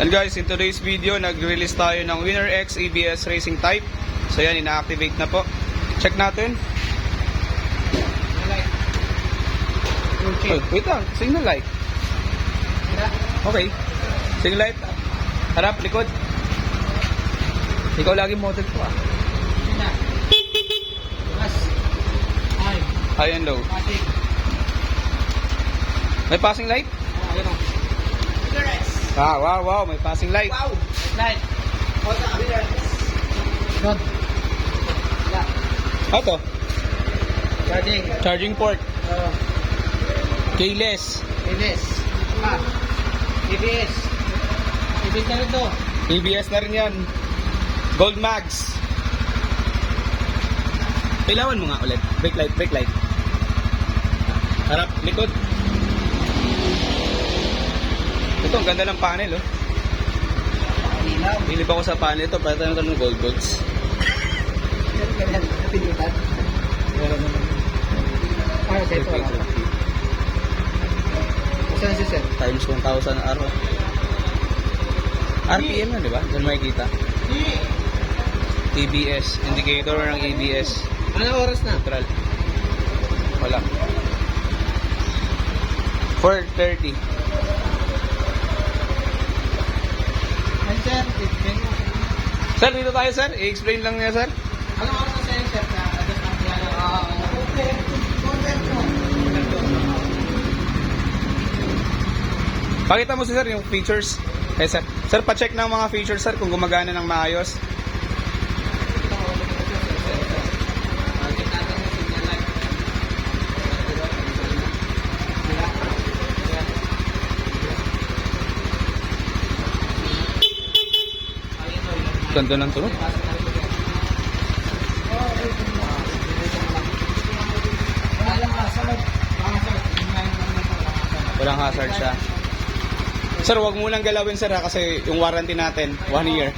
And guys, in today's video, nag-release tayo ng Winner X ABS Racing Type. So yan, ina-activate na po. Check natin. Oh, wait lang, signal light. Okay. Signal light. Harap, likod. Ikaw lagi model ko ah. High and low. May passing light? Ah, wow, may passing light. Wow! Light. Good. Ano to? Charging. Charging port. Keyless. ABS. ABS. ABS na rin to. ABS na rin yan. Gold mags. Kailangan mo nga ulit. Brake light, brake light. Harap, likod. Ito, ang ganda ng panel, oh. Bilib ako sa panel ito. Para tayo ng gold bolts. Pinutan. Ah, okay, ito. Saan si sir? Times 1,000 na araw. RPM na, di ba? Diyan makikita. ABS. Indicator ng ABS. Anong oras na? Neutral. Wala. 4:30. Ay, sir. Sir, dito tayo, sir. I-explain lang niya, sir. Anong oras na sa'yo, sir? Pakita mo, sir, yung features. Eh, sir. Sir, pa-check ng mga features, sir, kung gumagana ng maayos. Ganda ng tunog. Walang hazard siya. Sir, wag mo lang galawin, sir, ha, kasi yung warranty natin, 1 year.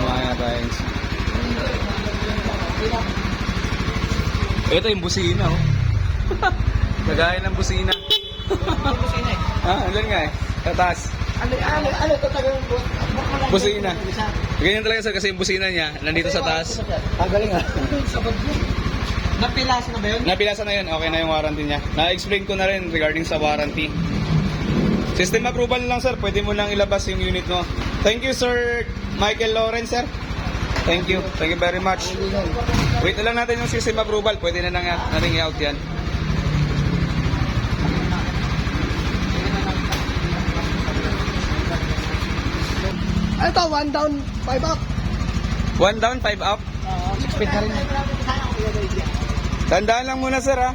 Mga guys. Ito yung busina, oh. Lagayan ng busina. Andun nga eh. Tataas. Ano ito tagang Busina. Ganyan talaga, sir, kasi yung busina niya nandito sa taas. Ang galing ah. Napilas na ba yun? Napilasa na yun, okay na yung warranty niya. Na-explain ko na rin regarding sa warranty. System approval lang, sir, pwede mo lang ilabas yung unit mo. Thank you, sir Michael Lawrence, sir. Thank you very much. Wait na lang natin yung system approval, pwede na ring i-out yan. Ano to? 1 down, 5 up. 1 down, 5 up. 6 feet na rin. Tandaan lang muna, sir, ha.